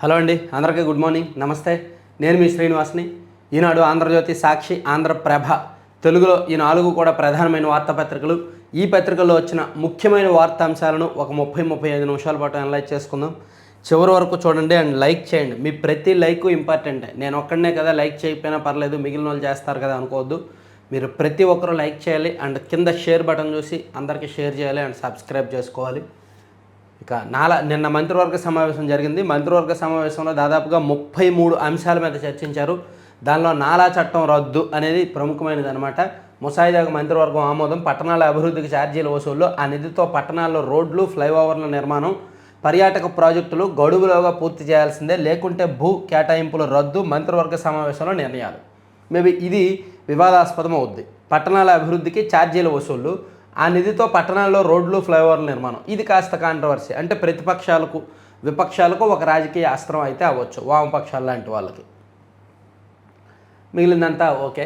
Hello అండి, అందరికీ good morning, నమస్తే. నేను మీ శ్రీనివాస్ని. ఈనాడు, ఆంధ్రజ్యోతి, సాక్షి, ఆంధ్రప్రభ తెలుగులో ఈ 4 కూడా ప్రధానమైన వార్తాపత్రికలు. ఈ పత్రికల్లో వచ్చిన ముఖ్యమైన వార్తాంశాలను ఒక 30-35 నిమిషాల పాటు అనలైజ్ చేసుకుందాం. చివరి వరకు చూడండి అండ్ లైక్ చేయండి. మీ ప్రతి లైక్ ఇంపార్టెంటే. నేను ఒక్కడనే కదా లైక్ చేయకపోయినా పర్లేదు, మిగిలిన వాళ్ళు చేస్తారు కదా అనుకోవద్దు. మీరు ప్రతి ఒక్కరూ లైక్ చేయాలి అండ్ కింద షేర్ బటన్ చూసి అందరికీ షేర్ చేయాలి అండ్ సబ్స్క్రైబ్ చేసుకోవాలి. ఇక నిన్న మంత్రివర్గ సమావేశం జరిగింది. మంత్రివర్గ సమావేశంలో దాదాపుగా 33 అంశాల మీద చర్చించారు. దానిలో నాలా చట్టం రద్దు అనేది ప్రముఖమైనది అనమాట. ముసాయిదాకు మంత్రివర్గం ఆమోదం. పట్టణాల అభివృద్ధికి ఛార్జీల వసూళ్లు, ఆ నిధితో పట్టణాల్లో రోడ్లు, ఫ్లైఓవర్ల నిర్మాణం, పర్యాటక ప్రాజెక్టులు గడువులోగా పూర్తి చేయాల్సిందే, లేకుంటే భూ కేటాయింపుల రద్దు. మంత్రివర్గ సమావేశంలో నిర్ణయాలు. మేబీ ఇది వివాదాస్పదం అవుద్ది. పట్టణాల అభివృద్ధికి ఛార్జీల వసూళ్లు, ఆ నిధితో పట్టణాల్లో రోడ్లు, ఫ్లైఓవర్ల నిర్మాణం. ఇది కాస్త కాంట్రవర్సీ. అంటే ప్రతిపక్షాలకు, విపక్షాలకు ఒక రాజకీయ అస్త్రం అయితే అవ్వచ్చు, వామపక్షాలు లాంటి వాళ్ళకి. మిగిలిందంతా ఓకే.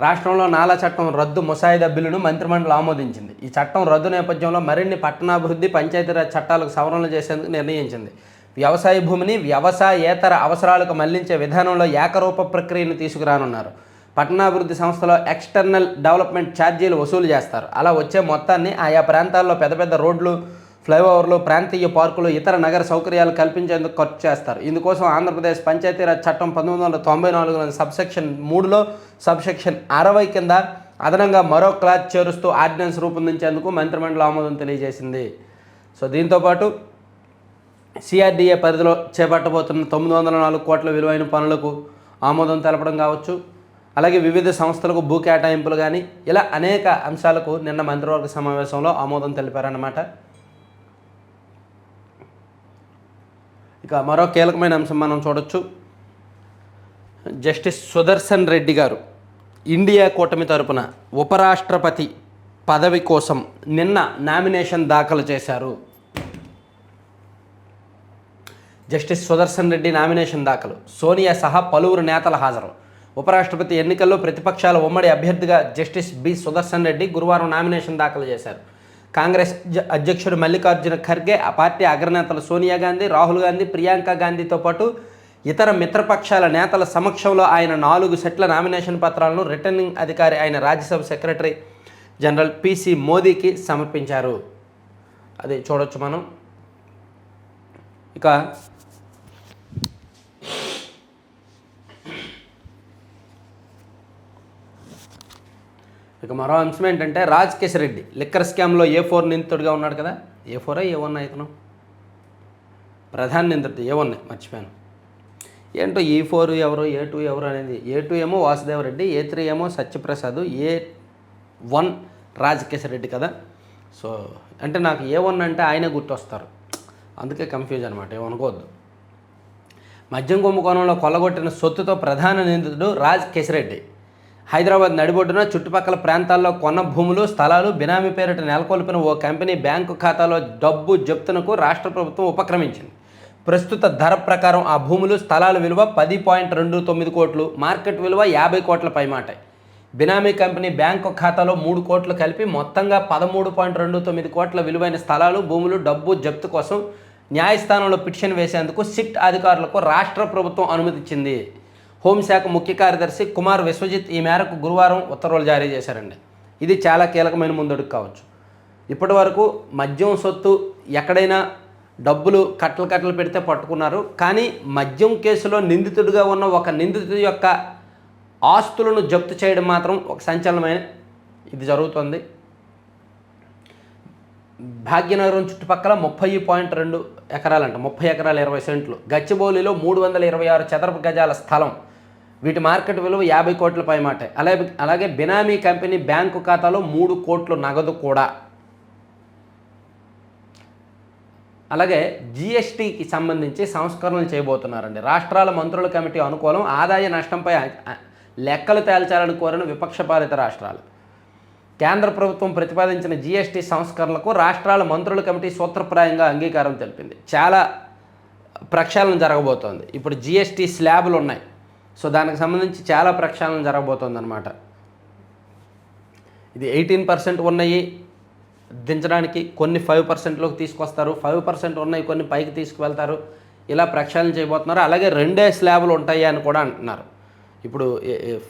రాష్ట్రంలో నాలా చట్టం రద్దు ముసాయిదా బిల్లును మంత్రిమండలి ఆమోదించింది. ఈ చట్టం రద్దు నేపథ్యంలో మరిన్ని పట్టణాభివృద్ధి, పంచాయతీరాజ్ చట్టాలకు సవరణలు చేసేందుకు నిర్ణయించింది. వ్యవసాయ భూమిని వ్యవసాయేతర అవసరాలకు మళ్లించే విధానంలో ఏకరూప ప్రక్రియను తీసుకురానున్నారు. పట్టణాభివృద్ధి సంస్థలో ఎక్స్టర్నల్ డెవలప్మెంట్ ఛార్జీలు వసూలు చేస్తారు. అలా వచ్చే మొత్తాన్ని ఆయా ప్రాంతాల్లో పెద్ద పెద్ద రోడ్లు, ఫ్లైఓవర్లు, ప్రాంతీయ పార్కులు, ఇతర నగర సౌకర్యాలు కల్పించేందుకు ఖర్చు చేస్తారు. ఇందుకోసం ఆంధ్రప్రదేశ్ పంచాయతీరాజ్ చట్టం 1994 సబ్సెక్షన్ 3లో సబ్సెక్షన్ 60 కింద అదనంగా మరో క్లాజ్ చేరుస్తూ ఆర్డినెన్స్ రూపొందించేందుకు మంత్రిమండలి ఆమోదం తెలియజేసింది. సో దీంతోపాటు సిఆర్డీఏ పరిధిలో చేపట్టబోతున్న 904 కోట్ల విలువైన పనులకు ఆమోదం తెలపడం కావచ్చు. అలాగే వివిధ సంస్థలకు భూ కేటాయింపులు కానీ, ఇలా అనేక అంశాలకు నిన్న మంత్రివర్గ సమావేశంలో ఆమోదం తెలిపారన్నమాట. ఇక మరో కీలకమైన అంశం మనం చూడొచ్చు. జస్టిస్ సుదర్శన్ రెడ్డి గారు ఇండియా కూటమి తరపున ఉపరాష్ట్రపతి పదవి కోసం నిన్న నామినేషన్ దాఖలు చేశారు. జస్టిస్ సుదర్శన్ రెడ్డి నామినేషన్ దాఖలు. సోనియా సహా పలువురు నేతల హాజరు. ఉపరాష్ట్రపతి ఎన్నికల్లో ప్రతిపక్షాల ఉమ్మడి అభ్యర్థిగా జస్టిస్ బి సుదర్శన్ రెడ్డి గురువారం నామినేషన్ దాఖలు చేశారు. కాంగ్రెస్ అధ్యక్షుడు మల్లికార్జున ఖర్గే, ఆ పార్టీ అగ్రనేతలు సోనియా గాంధీ, రాహుల్ గాంధీ, ప్రియాంక గాంధీతో పాటు ఇతర మిత్రపక్షాల నేతల సమక్షంలో ఆయన 4 సెట్ల నామినేషన్ పత్రాలను రిటర్నింగ్ అధికారి అయిన రాజ్యసభ సెక్రటరీ జనరల్ పిసి మోదీకి సమర్పించారు. అది చూడొచ్చు మనం. ఇక మరో అంశం ఏంటంటే, రాజ్ కిషన్ రెడ్డి లిక్కర్ స్కామ్లో A4 నిందితుడిగా ఉన్నాడు కదా. A4 A1 ఇతను ప్రధాన నిందితుడు. A1 మర్చిపోయాను. ఏంటో E4 ఎవరు, A2 ఎవరు అనేది. A2 ఏమో వాసుదేవరెడ్డి, A3 ఏమో సత్యప్రసాద్, A1 రాజ్ కిషన్ రెడ్డి కదా. సో అంటే నాకు A1 అంటే ఆయనే గుర్తొస్తారు, అందుకే కన్ఫ్యూజ్ అనమాట, ఏమనుకోవద్దు. మద్యం కుంభకోణంలో కొల్లగొట్టిన సొత్తుతో ప్రధాన నిందితుడు రాజ్ కిషన్ రెడ్డి. హైదరాబాద్ నడిబొడ్డున చుట్టుపక్కల ప్రాంతాల్లో కొన్న భూములు, స్థలాలు బినామీ పేరిట నెలకొల్పిన ఓ కంపెనీ బ్యాంకు ఖాతాలో డబ్బు జప్తునకు రాష్ట్ర ప్రభుత్వం ఉపక్రమించింది. ప్రస్తుత ధర ప్రకారం ఆ భూములు, స్థలాల విలువ 10.29 కోట్లు, మార్కెట్ విలువ 50 కోట్ల పైమాట. బినామీ కంపెనీ బ్యాంకు ఖాతాలో 3 కోట్లు కలిపి మొత్తంగా 13.29 కోట్ల విలువైన స్థలాలు, భూములు, డబ్బు జప్తు కోసం న్యాయస్థానంలో పిటిషన్ వేసేందుకు సిట్ అధికారులకు రాష్ట్ర ప్రభుత్వం అనుమతిచ్చింది. హోంశాఖ ముఖ్య కార్యదర్శి కుమార్ విశ్వజిత్ ఈ మేరకు గురువారం ఉత్తర్వులు జారీ చేశారండి. ఇది చాలా కీలకమైన ముందడుగు కావచ్చు. ఇప్పటి వరకు మద్యం సొత్తు ఎక్కడైనా డబ్బులు కట్టలు పెడితే పట్టుకున్నారు. కానీ మద్యం కేసులో నిందితుడిగా ఉన్న ఒక నిందితుడి యొక్క ఆస్తులను జప్తు చేయడం మాత్రం ఒక సంచలనమైన ఇది జరుగుతుంది. భాగ్యనగరం చుట్టుపక్కల 30.2 ఎకరాలంట, 30 ఎకరాల 20 సెంట్లు. గచ్చిబౌలిలో 326 చదరపు గజాల స్థలం, వీటి మార్కెట్ విలువ 50 కోట్ల పైమాట. అలాగే బినామీ కంపెనీ బ్యాంకు ఖాతాలో 3 కోట్లు నగదు కూడా. అలాగే జిఎస్టీకి సంబంధించి సంస్కరణలు చేయబోతున్నారండి. రాష్ట్రాల మంత్రుల కమిటీ అనుకూలం. ఆదాయ నష్టంపై లెక్కలు తేల్చాలని కోరిన విపక్షపాలిత రాష్ట్రాలు. కేంద్ర ప్రభుత్వం ప్రతిపాదించిన జిఎస్టీ సంస్కరణలకు రాష్ట్రాల మంత్రుల కమిటీ సూత్రప్రాయంగా అంగీకారం తెలిపింది. చాలా ప్రక్షాళన జరగబోతోంది. ఇప్పుడు జిఎస్టీ స్లాబులు ఉన్నాయి. సో దానికి సంబంధించి చాలా ప్రక్షాళన జరగబోతోంది అనమాట. ఇది 18% ఉన్నాయి దించడానికి, కొన్ని 5%లోకి తీసుకొస్తారు. 5% ఉన్నాయి కొన్ని పైకి తీసుకువెళ్తారు. ఇలా ప్రక్షాళన చేయబోతున్నారు. అలాగే 2 స్లాబులు ఉంటాయి అని కూడా అంటున్నారు. ఇప్పుడు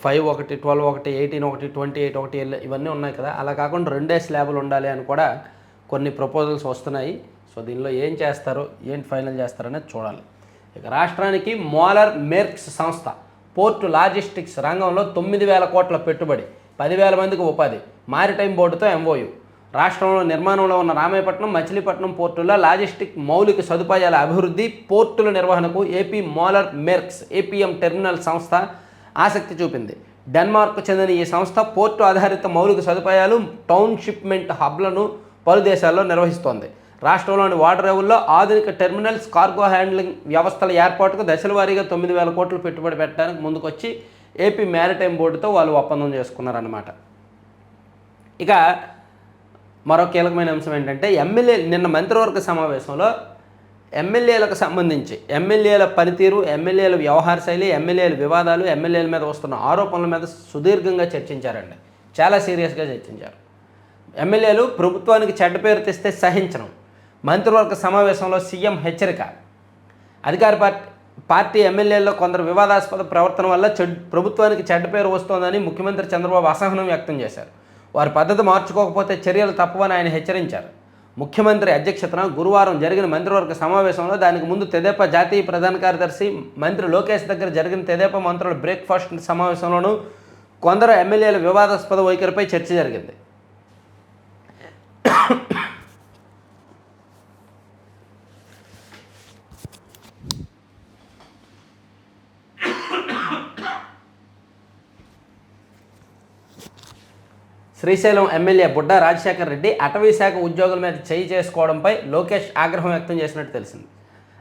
5 ఒకటి, 12 ఒకటి, 18 ఒకటి, 28 ఒకటి ఇవన్నీ ఉన్నాయి కదా, అలా కాకుండా 2 స్లాబులు ఉండాలి అని కూడా కొన్ని ప్రపోజల్స్ వస్తున్నాయి. సో దీనిలో ఏం చేస్తారు, ఏంటి ఫైనల్ చేస్తారనేది చూడాలి. ఇక రాష్ట్రానికి మోలర్ మెర్క్స్ సంస్థ పోర్టు లాజిస్టిక్స్ రంగంలో 9,000 కోట్ల పెట్టుబడి, 10,000 మందికి ఉపాధి, మారిటైమ్ బోర్డుతో ఎంఓయు. రాష్ట్రంలో నిర్మాణంలో ఉన్న రామాయపట్నం, మచిలీపట్నం పోర్టుల్లో లాజిస్టిక్ మౌలిక సదుపాయాల అభివృద్ధి, పోర్టుల నిర్వహణకు ఏపీ మోలర్ మెర్క్స్ ఏపీఎం టెర్మినల్ సంస్థ ఆసక్తి చూపింది. డెన్మార్క్ చెందిన ఈ సంస్థ పోర్టు ఆధారిత మౌలిక సదుపాయాలు, టౌన్ షిప్మెంట్ హబ్లను పలు దేశాల్లో నిర్వహిస్తోంది. రాష్ట్రంలోని ఓడరేవుల్లో ఆధునిక టెర్మినల్స్, కార్గో హ్యాండ్లింగ్ వ్యవస్థల ఏర్పాటుకు దశల వారీగా 9,000 కోట్లు పెట్టుబడి పెట్టడానికి ముందుకొచ్చి ఏపీ మ్యారిటైమ్ బోర్డుతో వాళ్ళు ఒప్పందం చేసుకున్నారన్నమాట. ఇక మరో కీలకమైన అంశం ఏంటంటే నిన్న మంత్రివర్గ సమావేశంలో ఎమ్మెల్యేలకు సంబంధించి ఎమ్మెల్యేల పనితీరు, ఎమ్మెల్యేల వ్యవహార శైలి, ఎమ్మెల్యేల వివాదాలు, ఎమ్మెల్యేల మీద వస్తున్న ఆరోపణల మీద సుదీర్ఘంగా చర్చించారండి. చాలా సీరియస్గా చర్చించారు. ఎమ్మెల్యేలు ప్రభుత్వానికి చెడ్డ పేరు తెస్తే సహించడం. మంత్రివర్గ సమావేశంలో సీఎం హెచ్చరిక. అధికార పార్టీ ఎమ్మెల్యేల్లో కొందరు వివాదాస్పద ప్రవర్తన వల్ల ప్రభుత్వానికి చెడ్డ పేరు వస్తోందని ముఖ్యమంత్రి చంద్రబాబు అసహనం వ్యక్తం చేశారు. వారి పద్ధతి మార్చుకోకపోతే చర్యలు తప్పవని ఆయన హెచ్చరించారు. ముఖ్యమంత్రి అధ్యక్షతన గురువారం జరిగిన మంత్రివర్గ సమావేశంలో, దానికి ముందు తెదేపా జాతీయ ప్రధాన కార్యదర్శి మంత్రి లోకేష్ దగ్గర జరిగిన తెదేపా మంత్రుల బ్రేక్ఫాస్ట్ సమావేశంలోనూ కొందరు ఎమ్మెల్యేల వివాదాస్పద వైఖరిపై చర్చ జరిగింది. శ్రీశైలం ఎమ్మెల్యే బుడ్డా రాజశేఖర్ రెడ్డి అటవీ శాఖ ఉద్యోగుల మీద చేయి చేసుకోవడంపై లోకేష్ ఆగ్రహం వ్యక్తం చేసినట్టు తెలిసింది.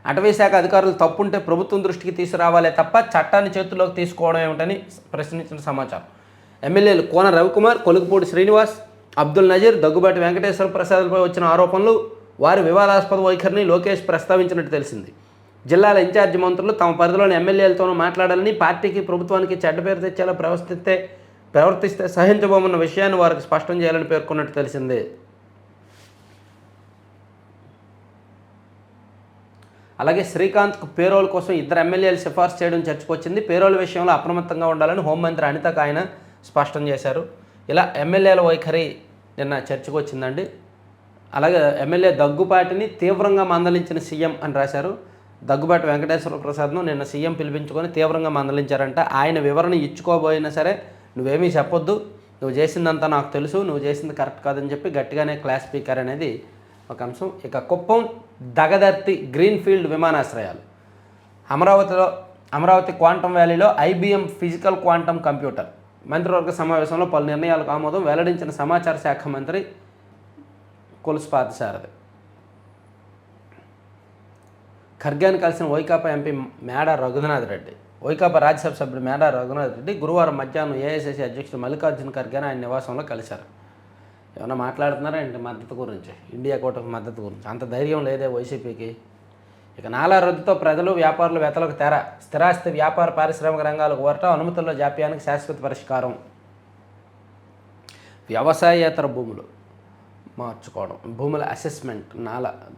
అటవీ శాఖ అధికారులు తప్పుంటే ప్రభుత్వం దృష్టికి తీసుకురావాలే తప్ప చట్టాన్ని చేతుల్లోకి తీసుకోవడం ఏమిటని ప్రశ్నించిన సమాచారం. ఎమ్మెల్యేలు కోన రవికుమార్, కొలుకుపూడి శ్రీనివాస్, అబ్దుల్ నజీర్, దగ్గుబాటి వెంకటేశ్వర ప్రసాద్లపై వచ్చిన ఆరోపణలు, వారి వివాదాస్పద వైఖరిని లోకేష్ ప్రస్తావించినట్టు తెలిసింది. జిల్లాల ఇన్ఛార్జి మంత్రులు తమ పరిధిలోని ఎమ్మెల్యేలతోనూ మాట్లాడాలని, పార్టీకి ప్రభుత్వానికి చెడ్డ పేరు తెచ్చేలా ప్రవర్తిస్తే సహించబోమన్న విషయాన్ని వారికి స్పష్టం చేయాలని పేర్కొన్నట్టు తెలిసింది. అలాగే శ్రీకాంత్కు పేరోల్ కోసం 2 ఎమ్మెల్యేలు సిఫార్సు చేయడం చర్చకు వచ్చింది. పేరోల్ విషయంలో అప్రమత్తంగా ఉండాలని హోంమంత్రి అనితకు ఆయన స్పష్టం చేశారు. ఇలా ఎమ్మెల్యేల వైఖరి నిన్న చర్చకు వచ్చిందండి. అలాగే ఎమ్మెల్యే దగ్గుపాటిని తీవ్రంగా మందలించిన సీఎం అని రాశారు. దగ్గుబాటి వెంకటేశ్వర ప్రసాద్ను నిన్న సీఎం పిలిపించుకొని తీవ్రంగా మందలించారంట. ఆయన వివరణ ఇచ్చుకోబోయినా సరే నువ్వేమీ చెప్పొద్దు, నువ్వు చేసిందంతా నాకు తెలుసు, నువ్వు చేసింది కరెక్ట్ కాదని చెప్పి గట్టిగానే క్లాస్ స్పీకర్ అనేది ఒక అంశం. ఇక కుప్పం దగదర్తి గ్రీన్ఫీల్డ్ విమానాశ్రయాలు. అమరావతి క్వాంటమ్ వ్యాలీలో ఐబీఎం ఫిజికల్ క్వాంటమ్ కంప్యూటర్. మంత్రివర్గ సమావేశంలో పలు నిర్ణయాలకు ఆమోదం వెల్లడించిన సమాచార శాఖ మంత్రి కొలుసు పార్థసారథి. ఖర్గేను కలిసిన వైకాపా ఎంపీ మేడ రఘునాథ్ రెడ్డి. వైకాపా రాజ్యసభ సభ్యుడు మేడ రఘునాథ్ రెడ్డి గురువారం మధ్యాహ్నం ఏఐసీసీ అధ్యక్షుడు మల్లికార్జున ఖర్గేను ఆయన నివాసంలో కలిశారు. ఏమన్నా మాట్లాడుతున్నారా ఏంటి మద్దతు గురించి, ఇండియా కూటమి మద్దతు గురించి? అంత ధైర్యం లేదే వైసీపీకి. ఇక నాలా రద్దుతో ప్రజలు, వ్యాపారులు వెతలకు తెర. స్థిరాస్తి వ్యాపార పారిశ్రామిక రంగాలకు ఊరటం, అనుమతుల్లో జాప్యానికి శాశ్వత పరిష్కారం. వ్యవసాయేతర భూములు మార్చుకోవడం, భూముల అసెస్మెంట్,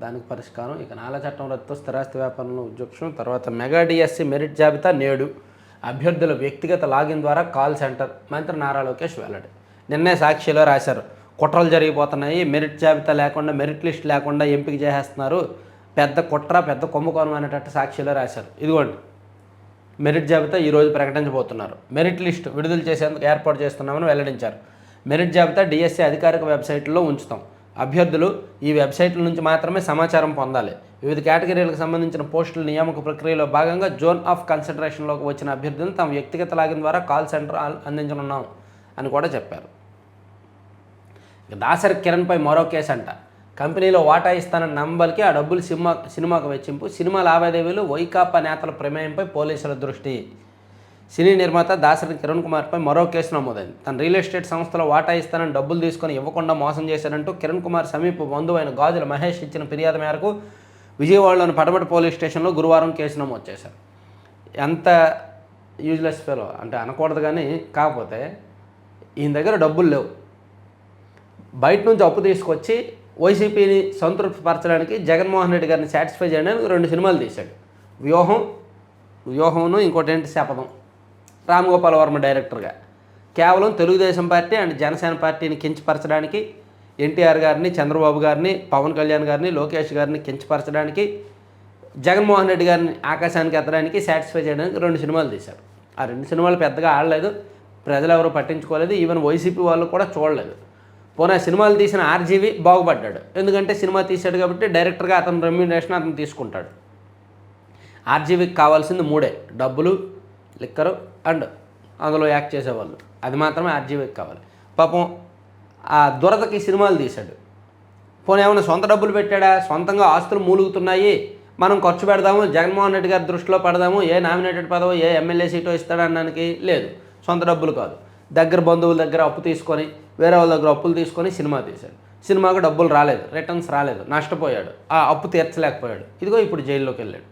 దానికి పరిష్కారం. ఇక నాలా చట్టం రద్దుతో స్థిరాస్తి వ్యాపారంలో ఉద్యోగం. తర్వాత మెగా డిఎస్సి మెరిట్ జాబితా నేడు. అభ్యర్థుల వ్యక్తిగత లాగిన్ ద్వారా కాల్ సెంటర్. మంత్రి నారా లోకేష్ వెల్లడి. నిన్నే సాక్షిలో రాశారు, కుట్రలు జరిగిపోతున్నాయి, మెరిట్ జాబితా లేకుండా, మెరిట్ లిస్ట్ లేకుండా ఎంపిక చేసేస్తున్నారు, పెద్ద కుట్ర, పెద్ద కుంభకోణం అనేటట్టు సాక్షిలో రాశారు. ఇదిగోండి మెరిట్ జాబితా ఈరోజు ప్రకటించబోతున్నారు. మెరిట్ లిస్ట్ విడుదల చేసేందుకు ఏర్పాటు చేస్తున్నామని వెల్లడించారు. మెరిట్ జాబితా డిఎస్సి అధికారిక వెబ్సైట్లో ఉంచుతాం. అభ్యర్థులు ఈ వెబ్సైట్ల నుంచి మాత్రమే సమాచారం పొందాలి. వివిధ కేటగిరీలకు సంబంధించిన పోస్టుల నియామక ప్రక్రియలో భాగంగా జోన్ ఆఫ్ కన్సిడరేషన్లోకి వచ్చిన అభ్యర్థులను తమ వ్యక్తిగత లాగిన్ ద్వారా కాల్ సెంటర్ అందించనున్నాం అని కూడా చెప్పారు. దాసరి కిరణ్పై మరో కేసు అంట. కంపెనీలో వాటా ఇస్తానన్న నంబర్కి ఆ డబ్బులు సినిమాకు వెచ్చింపు. సినిమా లావాదేవీలు, వైకాపా నేతల ప్రమేయంపై పోలీసుల దృష్టి. సినీ నిర్మాత దాసరి కిరణ్ కుమార్పై మరో కేసు నమోదైంది. తన రియల్ ఎస్టేట్ సంస్థలో వాటా ఇస్తానని డబ్బులు తీసుకొని ఇవ్వకుండా మోసం చేశాడంటూ కిరణ్ కుమార్ సమీప బంధువైన గాజుల మహేష్ ఇచ్చిన ఫిర్యాదు మేరకు విజయవాడలోని పడమటి పోలీస్ స్టేషన్లో గురువారం కేసు నమోదు చేశారు. ఎంత యూజ్లెస్ ఫెలో అంటే అనకూడదు, కానీ కాకపోతే ఈయన దగ్గర డబ్బులు లేవు, బయట నుంచి అప్పు తీసుకొచ్చి వైసీపీని సంతృప్తిపరచడానికి, జగన్మోహన్ రెడ్డి గారిని సాటిస్ఫై చేయడానికి 2 సినిమాలు తీశాడు. వ్యూహంను ఇంకోటి ఏంటి శపథం. రామ్ గోపాల్ వర్మ డైరెక్టర్గా కేవలం తెలుగుదేశం పార్టీ అండ్ జనసేన పార్టీని కించపరచడానికి, ఎన్టీఆర్ గారిని, చంద్రబాబు గారిని, పవన్ కళ్యాణ్ గారిని, లోకేష్ గారిని కించపరచడానికి, జగన్మోహన్ రెడ్డి గారిని ఆకాశానికి ఎత్తడానికి, సాటిస్ఫై చేయడానికి 2 సినిమాలు తీశారు. ఆ 2 సినిమాలు పెద్దగా ఆడలేదు, ప్రజలు ఎవరు పట్టించుకోలేదు, ఈవెన్ వైసీపీ వాళ్ళు కూడా చూడలేదు. పోనీ సినిమాలు తీసిన ఆర్జీవి బాగుపడ్డాడు, ఎందుకంటే సినిమా తీశాడు కాబట్టి డైరెక్టర్గా అతను రెమ్యూనరేషన్ అతను తీసుకుంటాడు. ఆర్జీవికి కావాల్సింది 3: డబ్బులు, లిక్కరు అండ్ అందులో యాక్ట్ చేసేవాళ్ళు. అది మాత్రమే ఆర్జీవికి కావాలి. పాపం ఆ దురదకి సినిమాలు తీశాడు. పోనీ ఏమైనా సొంత డబ్బులు పెట్టాడా? సొంతంగా ఆస్తులు మూలుగుతున్నాయి, మనం ఖర్చు పెడదాము, జగన్మోహన్ రెడ్డి గారి దృష్టిలో పడదాము, ఏ నామినేటెడ్ పదవో ఏ ఎమ్మెల్యే సీటో ఇస్తాడనడానికి లేదు. సొంత డబ్బులు కాదు, దగ్గర బంధువుల దగ్గర అప్పు తీసుకొని, వేరే వాళ్ళ దగ్గర అప్పులు తీసుకొని సినిమా తీశాడు. సినిమాకు డబ్బులు రాలేదు, రిటర్న్స్ రాలేదు, నష్టపోయాడు, ఆ అప్పు తీర్చలేకపోయాడు. ఇదిగో ఇప్పుడు జైల్లోకి వెళ్ళాడు.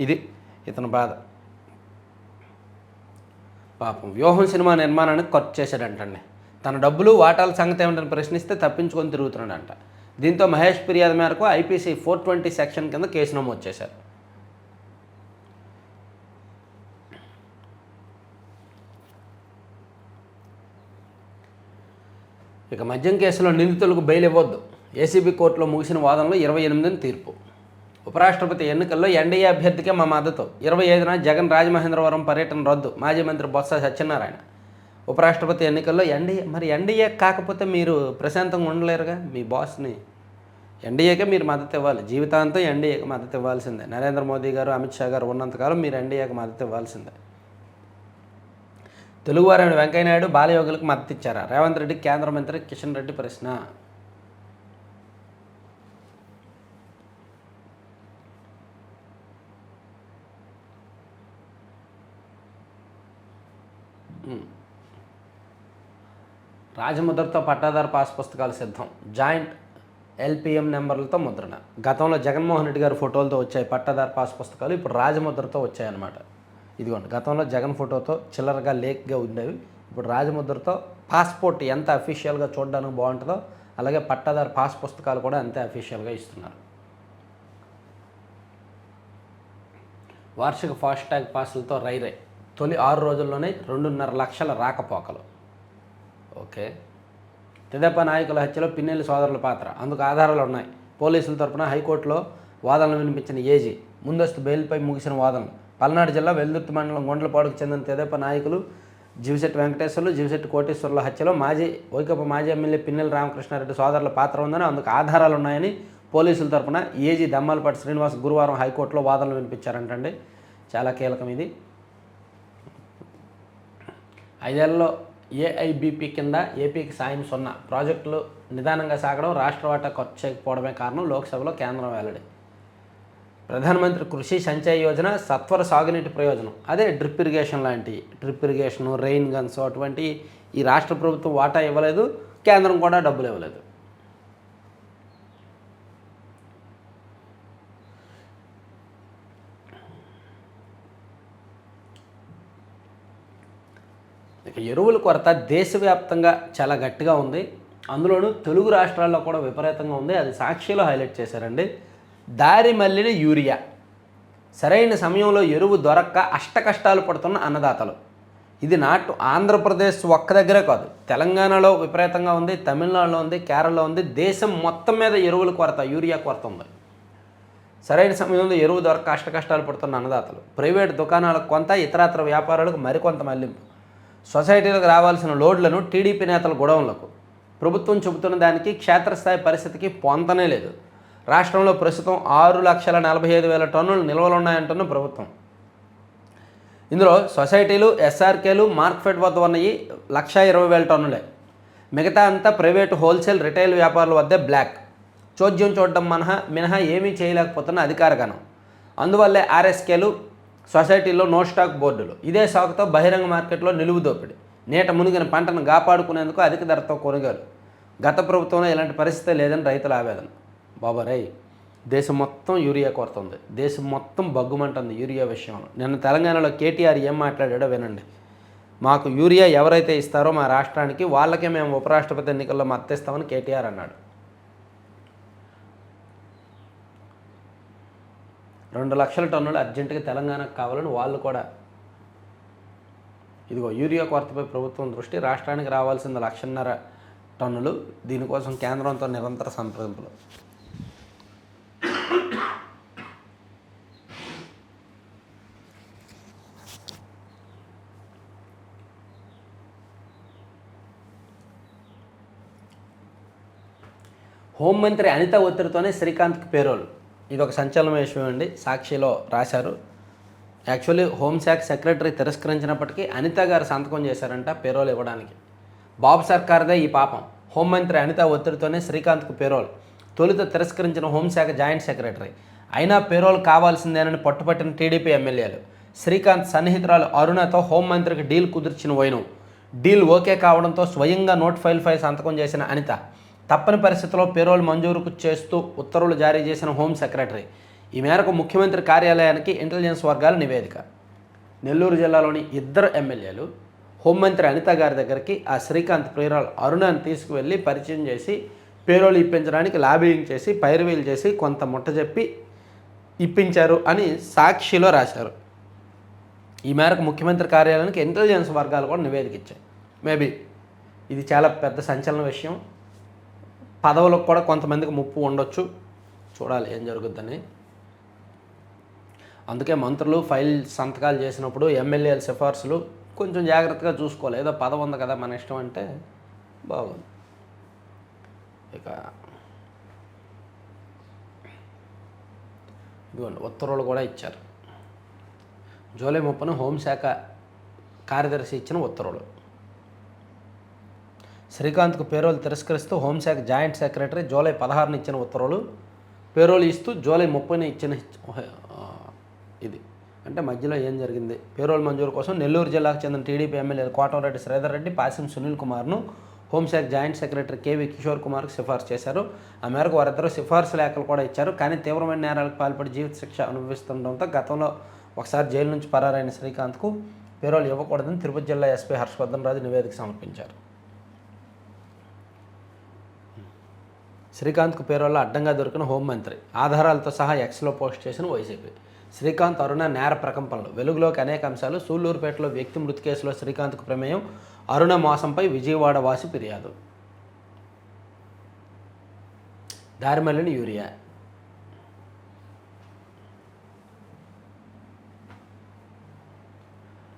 ఇది ఇతని బాధ. పాపం వ్యూహం సినిమా నిర్మాణానికి ఖర్చు చేశాడంటండి. తన డబ్బులు వాటాల సంగతి ఏమిటని ప్రశ్నిస్తే తప్పించుకొని తిరుగుతున్నాడంట. దీంతో మహేష్ ఫిర్యాదు మేరకు ఐపీసీ 420 సెక్షన్ కింద కేసు నమోదు చేశారు. ఇక మద్యం కేసులో నిందితులకు బెయిల్ ఇవ్వొద్దు, ఏసీబీ కోర్టులో ముగిసిన వాదనలో 28న తీర్పు. ఉపరాష్ట్రపతి ఎన్నికల్లో ఎన్డీఏ అభ్యర్థికే మా మద్దతు. 25న జగన్ రాజమహేంద్రవరం పర్యటన రద్దు, మాజీ మంత్రి బొత్స సత్యనారాయణ. ఉపరాష్ట్రపతి ఎన్నికల్లో ఎన్డీఏ కాకపోతే మీరు ప్రశాంతంగా ఉండలేరుగా. మీ బాస్ని ఎన్డీఏకే మీరు మద్దతు ఇవ్వాలి, జీవితాంతం ఎన్డీఏకి మద్దతు ఇవ్వాల్సిందే. నరేంద్ర మోదీ గారు, అమిత్ షా గారు ఉన్నంతకాలం మీరు ఎన్డీఏకి మద్దతు ఇవ్వాల్సిందే. తెలుగువారైన వెంకయ్యనాయుడు బాలయోగులకు మద్దతు ఇచ్చారా? రేవంత్ రెడ్డి కేంద్ర మంత్రి కిషన్ రెడ్డి ప్రశ్న. రాజముద్రతో పట్టాదారు పాస్ పుస్తకాలు సిద్ధం, జాయింట్ ఎల్పిఎం నెంబర్లతో ముద్రణ. గతంలో జగన్మోహన్ రెడ్డి గారి ఫోటోలతో వచ్చాయి పట్టాదారు పాస్ పుస్తకాలు, ఇప్పుడు రాజముద్రతో వచ్చాయన్నమాట. ఇదిగోండి, గతంలో జగన్ ఫోటోతో చిల్లరగా లేక్గా ఉండేవి, ఇప్పుడు రాజముద్రతో పాస్పోర్ట్ ఎంత అఫీషియల్గా చూడడానికి బాగుంటుందో అలాగే పట్టాదారు పాస్ పుస్తకాలు కూడా అంతే అఫీషియల్గా ఇస్తున్నారు. వార్షిక ఫాస్టాగ్ పాసులతో రైరే, తొలి 6 రోజుల్లోనే 2.5 లక్షల రాకపోకలు. ఓకే. తెదేపా నాయకుల హత్యలో పిన్నెల్లి సోదరుల పాత్ర, అందుకు ఆధారాలు ఉన్నాయి. పోలీసుల తరపున హైకోర్టులో వాదనలు వినిపించిన ఏజీ, ముందస్తు బెయిల్పై ముగిసిన వాదనలు. పల్నాడు జిల్లా వెల్దుర్తి మండలం గుండ్లపాడుకు చెందిన తెదేపా నాయకులు జీవిశెట్టి వెంకటేశ్వర్లు, జీవిశెట్టి కోటేశ్వర్ల హత్యలో వైకాపా మాజీ ఎమ్మెల్యే పిన్నెల్లి రామకృష్ణారెడ్డి సోదరుల పాత్ర ఉందని, అందుకు ఆధారాలు ఉన్నాయని పోలీసుల తరపున ఏజీ దమ్మాలపాటి శ్రీనివాస్ గురువారం హైకోర్టులో వాదనలు వినిపించారంటండి. చాలా కీలకం ఇది. 5 ఏళ్లలో ఏఐబీపీ కింద ఏపీకి సాయం 0, ప్రాజెక్టులు నిదానంగా సాగడం, రాష్ట్ర వాటా ఖర్చు చేయకపోవడమే కారణం, లోక్సభలో కేంద్రం వెల్లడి. ప్రధానమంత్రి కృషి సంచయ్ యోజన సత్వర సాగునీటి ప్రయోజనం, అదే డ్రిప్ ఇరిగేషన్ లాంటి డ్రిప్ ఇరిగేషను, రెయిన్ గన్స్ అటువంటి ఈ రాష్ట్ర ప్రభుత్వం వాటా ఇవ్వలేదు, కేంద్రం కూడా డబ్బులు ఇవ్వలేదు. ఇక ఎరువుల కొరత దేశవ్యాప్తంగా చాలా గట్టిగా ఉంది, అందులోనూ తెలుగు రాష్ట్రాల్లో కూడా విపరీతంగా ఉంది. అది సాక్షిలో హైలైట్ చేశారండి. దారి మళ్ళిన యూరియా, సరైన సమయంలో ఎరువు దొరక్క అష్టకష్టాలు పడుతున్న అన్నదాతలు. ఇది నాటు ఆంధ్రప్రదేశ్ ఒక్క దగ్గరే కాదు, తెలంగాణలో విపరీతంగా ఉంది, తమిళనాడులో ఉంది, కేరళలో ఉంది. దేశం మొత్తం మీద ఎరువుల కొరత, యూరియా కొరత ఉంది. సరైన సమయంలో ఎరువు దొరక్క అష్టకష్టాలు పడుతున్న అన్నదాతలు. ప్రైవేటు దుకాణాలకు కొంత, ఇతరత్ర వ్యాపారాలకు మరికొంత మళ్లింపు. సొసైటీలకు రావాల్సిన లోడ్లను టీడీపీ నేతల గొడవలకు. ప్రభుత్వం చెబుతున్న దానికి క్షేత్రస్థాయి పరిస్థితికి పొంతనే లేదు. రాష్ట్రంలో ప్రస్తుతం 6,45,000 టన్నులు నిల్వలున్నాయంటున్న ప్రభుత్వం. ఇందులో సొసైటీలు, ఎస్ఆర్కేలు, మార్కెట్ వద్ద ఉన్నవి 1,20,000 టన్నులే. మిగతా అంతా ప్రైవేటు హోల్సేల్, రిటైల్ వ్యాపారుల వద్దే బ్లాక్. చోద్యం చూడడం మినహా ఏమీ చేయలేకపోతున్న అధికార గణం. అందువల్లే ఆర్ఎస్కేలు, సొసైటీల్లో నో స్టాక్ బోర్డులు. ఇదే సాకుతో బహిరంగ మార్కెట్లో నిలువు దోపిడి. నీట మునిగిన పంటను కాపాడుకునేందుకు అధిక ధరతో కొనుగోలు. గత ప్రభుత్వంలో ఇలాంటి పరిస్థితి లేదని రైతుల ఆవేదన. బాబారై, దేశం మొత్తం యూరియా కొరత ఉంది, దేశం మొత్తం బగ్గుమంటుంది యూరియా విషయంలో. నిన్న తెలంగాణలో కేటీఆర్ ఏం మాట్లాడాడో వినండి. మాకు యూరియా ఎవరైతే ఇస్తారో మా రాష్ట్రానికి వాళ్ళకే మేము ఉపరాష్ట్రపతి ఎన్నికల్లో మద్దతిస్తామని కేటీఆర్ అన్నాడు. 2,00,000 టన్నులు అర్జెంటుగా తెలంగాణకు కావాలని వాళ్ళు కూడా. ఇదిగో యూరియా కొరతపై ప్రభుత్వం దృష్టి, రాష్ట్రానికి రావాల్సింది 1,500,000 టన్నులు, దీనికోసం కేంద్రంతో నిరంతర సంప్రదింపులు. హోంమంత్రి అనిత ఒత్తిడితోనే శ్రీకాంత్కి పేరోల్. ఇది ఒక సంచలన విషయం అండి, సాక్షిలో రాశారు. యాక్చువల్లీ హోంశాఖ సెక్రటరీ తిరస్కరించినప్పటికీ అనిత గారు సంతకం చేశారంట పేరోల్ ఇవ్వడానికి. బాబు సర్కార్దే ఈ పాపం. హోంమంత్రి అనిత ఒత్తిడితోనే శ్రీకాంత్కు పేరోల్. తొలుత తిరస్కరించిన హోంశాఖ జాయింట్ సెక్రటరీ అయినా పేరోల్ కావాల్సిందేనని పట్టుపట్టిన టీడీపీ ఎమ్మెల్యేలు. శ్రీకాంత్ సన్నిహితురాలు అరుణతో హోంమంత్రికి డీల్ కుదిర్చిన వైను. డీల్ ఓకే కావడంతో స్వయంగా నోట్ ఫైల్పై సంతకం చేసిన అనిత తప్పని పరిస్థితుల్లో పేరోల్ మంజూరుకు చేస్తూ ఉత్తర్వులు జారీ చేసిన హోం సెక్రటరీ. ఈ మేరకు ముఖ్యమంత్రి కార్యాలయానికి ఇంటెలిజెన్స్ వర్గాల నివేదిక. నెల్లూరు జిల్లాలోని 2 ఎమ్మెల్యేలు హోంమంత్రి అనిత గారి దగ్గరికి ఆ శ్రీకాంత్ ప్రియురాలు అరుణాన్ని తీసుకువెళ్ళి పరిచయం చేసి పేరోల్ ఇప్పించడానికి లాబింగ్ చేసి పైరువీలు చేసి కొంత ముట్టజెప్పి ఇప్పించారు అని సాక్షిలో రాశారు. ఈ మేరకు ముఖ్యమంత్రి కార్యాలయానికి ఇంటెలిజెన్స్ వర్గాలు కూడా నివేదిక ఇచ్చాయి. మేబీ ఇది చాలా పెద్ద సంచలన విషయం. పదవులకు కూడా కొంతమందికి ముప్పు ఉండొచ్చు, చూడాలి ఏం జరుగుద్దని. అందుకే మంత్రులు ఫైల్ సంతకాలు చేసినప్పుడు ఎమ్మెల్యేల సిఫార్సులు కొంచెం జాగ్రత్తగా చూసుకోవాలి. ఏదో పదవి ఉంది కదా మన ఇష్టం అంటే బాగుంది. ఇక ఇదిగోండి ఉత్తర్వులు కూడా ఇచ్చారు. జూలై 30న హోంశాఖ కార్యదర్శి ఇచ్చిన ఉత్తర్వులు. శ్రీకాంత్కు పేరోల్ తిరస్కరిస్తూ హోంశాఖ జాయింట్ సెక్రటరీ జూలై 16న ఇచ్చిన ఉత్తర్వులు. పేరోల్ ఇస్తూ జూలై 30న ఇచ్చిన ఇది అంటే మధ్యలో ఏం జరిగింది? పేరోల్ మంజూరు కోసం నెల్లూరు జిల్లాకు చెందిన టీడీపీ ఎమ్మెల్యేలు కోటంరెడ్డి శ్రీధర్ రెడ్డి, పాసిం సునీల్ కుమార్ను హోంశాఖ జాయింట్ సెక్రటరీ కేవీ కిషోర్ కుమార్కు సిఫార్సు చేశారు. ఆ మేరకు వారిద్దరూ సిఫార్సు లేఖలు కూడా ఇచ్చారు. కానీ తీవ్రమైన నేరాలకు పాల్పడి జీవిత శిక్ష అనుభవిస్తుండటంతో గతంలో ఒకసారి జైలు నుంచి పరారైన శ్రీకాంత్కు పేరోల్ ఇవ్వకూడదని తిరుపతి జిల్లా ఎస్పీ హర్షవర్ధన్ రాజు నివేదిక సమర్పించారు. శ్రీకాంత్కు పేరోల్లో అడ్డంగా దొరికిన హోంమంత్రి ఆధారాలతో సహా ఎక్స్లో పోస్ట్ చేసిన వైసీపీ. శ్రీకాంత్ అరుణ నేర ప్రకంపనలు వెలుగులోకి అనేక అంశాలు. సూళ్లూరుపేటలో వ్యక్తి మృతి కేసులో శ్రీకాంత్కు ప్రమేయం, అరుణ మోసంపై విజయవాడ వాసి ఫిర్యాదు. దారిమల్లిన యూరియా.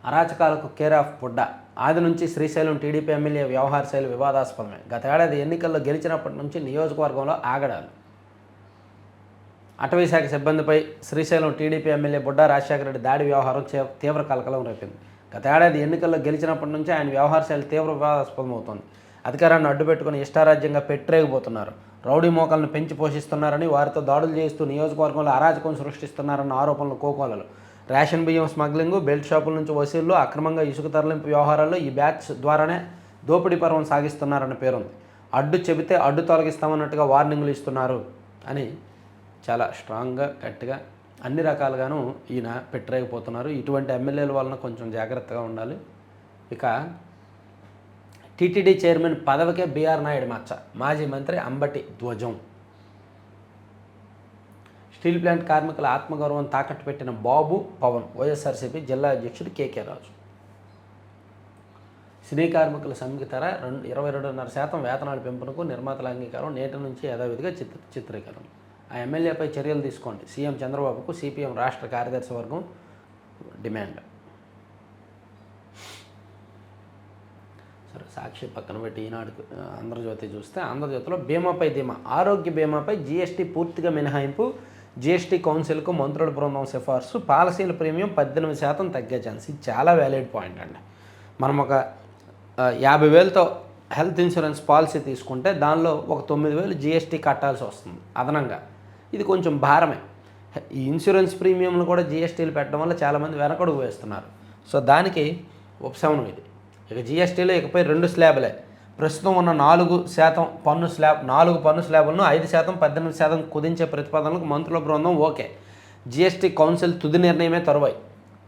అరాచకాలకు కేర్ ఆఫ్ బుడ్డ. ఆది నుంచి శ్రీశైలం టీడీపీ ఎమ్మెల్యే వ్యవహార శైలి వివాదాస్పదమే. గత ఏడాది ఎన్నికల్లో గెలిచినప్పటి నుంచి నియోజకవర్గంలో ఆగడాలు. అటవీశాఖ సిబ్బందిపై శ్రీశైలం టీడీపీ ఎమ్మెల్యే బుడ్డా రాజశేఖర రెడ్డి దాడి వ్యవహారం తీవ్ర కలకలం రేపింది. గత ఏడాది ఎన్నికల్లో గెలిచినప్పటి నుంచి ఆయన వ్యవహార శైలి తీవ్ర వివాదాస్పదమవుతోంది. అధికారాన్ని అడ్డుపెట్టుకుని ఇష్టారాజ్యంగా పెట్టరేగిపోతున్నారు. రౌడీ మోకలను పెంచి పోషిస్తున్నారని, వారితో దాడులు చేస్తూ నియోజకవర్గంలో అరాచకం సృష్టిస్తున్నారన్న ఆరోపణలు కోకోలలు. రేషన్ బియ్యం స్మగ్లింగు, బెల్ట్ షాపుల నుంచి వసూళ్లు, అక్రమంగా ఇసుక తరలింపు వ్యవహారాల్లో ఈ బ్యాచ్ ద్వారానే దోపిడీ పర్వం సాగిస్తున్నారన్న పేరుంది. అడ్డు చెబితే అడ్డు తొలగిస్తామన్నట్టుగా వార్నింగ్లు ఇస్తున్నారు అని చాలా స్ట్రాంగ్గా గట్టిగా అన్ని రకాలుగాను ఈయన పెట్టరేగిపోతున్నారు. ఇటువంటి ఎమ్మెల్యేల వలన కొంచెం జాగ్రత్తగా ఉండాలి. ఇక టీటీడీ చైర్మన్ పదవికే బీఆర్ నాయుడు మచ్చ. మాజీ మంత్రి అంబటి ధ్వజం. స్టీల్ ప్లాంట్ కార్మికుల ఆత్మగౌరవం తాకట్టు పెట్టిన బాబు పవన్. వైఎస్ఆర్సీపీ జిల్లా అధ్యక్షుడు కేకే రాజు. సినీ కార్మికుల సమ్మెకి ధర 22.5% వేతనాల పెంపునకు నిర్మాతల అంగీకారం. నేటి నుంచి యథావిధిగా చిత్రీకరణ. ఆ ఎమ్మెల్యేపై చర్యలు తీసుకోండి. సీఎం చంద్రబాబుకు సిపిఎం రాష్ట్ర కార్యదర్శి వర్గం డిమాండ్. సరే, సాక్షి పక్కన పెట్టి ఈనాడు ఆంధ్రజ్యోతి చూస్తే ఆంధ్రజ్యోతిలో బీమాపై ధీమా. ఆరోగ్య బీమాపై జీఎస్టీ పూర్తిగా మినహాయింపు. జీఎస్టీ కౌన్సిల్కు మంత్రుల బృందం సిఫార్సు. పాలసీల ప్రీమియం 18% తగ్గే ఛాన్స్. ఇది చాలా వ్యాలిడ్ పాయింట్ అండి. మనం ఒక 50,000తో హెల్త్ ఇన్సూరెన్స్ పాలసీ తీసుకుంటే దానిలో ఒక 9,000 జీఎస్టీ కట్టాల్సి వస్తుంది అదనంగా. ఇది కొంచెం భారమే. ఈ ఇన్సూరెన్స్ ప్రీమియంలు కూడా జీఎస్టీలు పెట్టడం వల్ల చాలామంది వెనకడుగు వేస్తున్నారు. సో దానికి ఉపశమనం ఇది. ఇక జీఎస్టీలో ఇకపై 2 స్లాబులే. ప్రస్తుతం ఉన్న 4% పన్ను స్లాబ్, 4 పన్ను స్లాబులను 5%, 18% కుదించే ప్రతిపాదనలకు మంత్రుల బృందం ఓకే. జీఎస్టీ కౌన్సిల్ తుది నిర్ణయమే తరువాయి.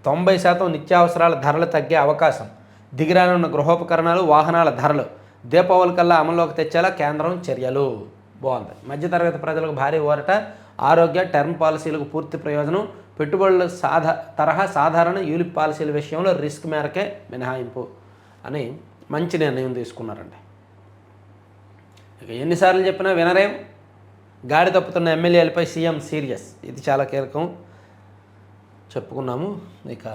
90% నిత్యావసరాల ధరలు తగ్గే అవకాశం. దిగిరానున్న గృహోపకరణాలు, వాహనాల ధరలు దీపావళి కల్లా అమల్లోకి తెచ్చేలా కేంద్రం చర్యలు. బాగుంది. మధ్యతరగతి ప్రజలకు భారీ ఊరట. ఆరోగ్య టర్మ్ పాలసీలకు పూర్తి ప్రయోజనం, పెట్టుబడుల తరహా సాధారణ యూలిప్ పాలసీల విషయంలో రిస్క్ మేరకే మినహాయింపు అని మంచి నిర్ణయం తీసుకున్నారండి. ఇక ఎన్నిసార్లు చెప్పినా వినరేం, గాడి తప్పుతున్న ఎమ్మెల్యేలపై సీఎం సీరియస్. ఇది చాలా కీలకం, చెప్పుకున్నాము. ఇక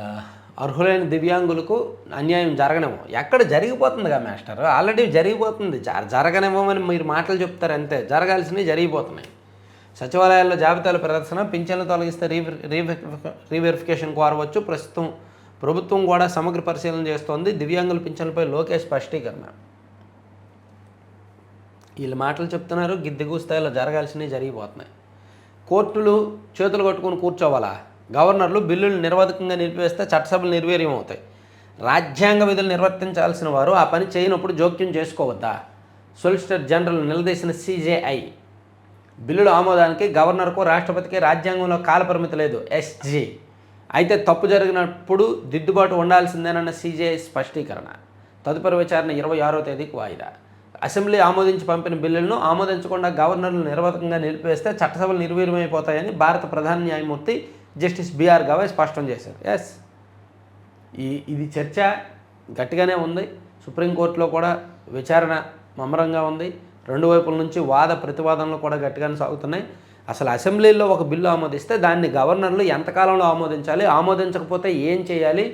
అర్హులైన దివ్యాంగులకు అన్యాయం జరగనేమో, ఎక్కడ జరిగిపోతుందిగా మాస్టర్, ఆల్రెడీ జరిగిపోతుంది. జరగనేమో అని మీరు మాటలు చెప్తారు అంతే, జరగాల్సినవి జరిగిపోతున్నాయి. సచివాలయాల్లో జాబితాల ప్రదర్శన, పింఛన్లు తొలగిస్తే రీవెరిఫికేషన్ కోరవచ్చు. ప్రస్తుతం ప్రభుత్వం కూడా సమగ్ర పరిశీలన చేస్తోంది. దివ్యాంగుల పింఛన్లపై లోకేష్ స్పష్టీకరణ. వీళ్ళు మాటలు చెప్తున్నారు, దిగువ స్థాయిలో జరగాల్సినవి జరిగిపోతున్నాయి. కోర్టులు చేతులు కట్టుకుని కూర్చోవాలా? గవర్నర్లు బిల్లులు నిర్వాధకంగా నిలిపివేస్తే చట్టసభలు నిర్వీర్యం అవుతాయి. రాజ్యాంగ విధులు నిర్వర్తించాల్సిన వారు ఆ పని చేయనప్పుడు జోక్యం చేసుకోవద్దా? సొలిసిటర్ జనరల్ నిలదీసిన సిజేఐ. బిల్లుల ఆమోదానికి గవర్నర్కు రాష్ట్రపతికి రాజ్యాంగంలో కాలపరిమితి లేదు. ఎస్జీ. అయితే తప్పు జరిగినప్పుడు దిద్దుబాటు ఉండాల్సిందేనన్న సిజేఐ స్పష్టీకరణ. తదుపరి విచారణ 26వ తేదీకి వాయిదా. అసెంబ్లీ ఆమోదించి పంపిన బిల్లులను ఆమోదించకుండా గవర్నర్లు నిర్వాధకంగా నిలిపివేస్తే చట్టసభలు నిర్వీర్యమైపోతాయని భారత ప్రధాన న్యాయమూర్తి జస్టిస్ బిఆర్ గవాయ్ స్పష్టం చేశారు. ఇది చర్చ గట్టిగానే ఉంది. సుప్రీంకోర్టులో కూడా విచారణ ముమ్మరంగా ఉంది. రెండు వైపుల నుంచి వాద ప్రతివాదనలు కూడా గట్టిగానే సాగుతున్నాయి. అసలు అసెంబ్లీలో ఒక బిల్లు ఆమోదిస్తే దాన్ని గవర్నర్లు ఎంతకాలంలో ఆమోదించాలి, ఆమోదించకపోతే ఏం చేయాలి,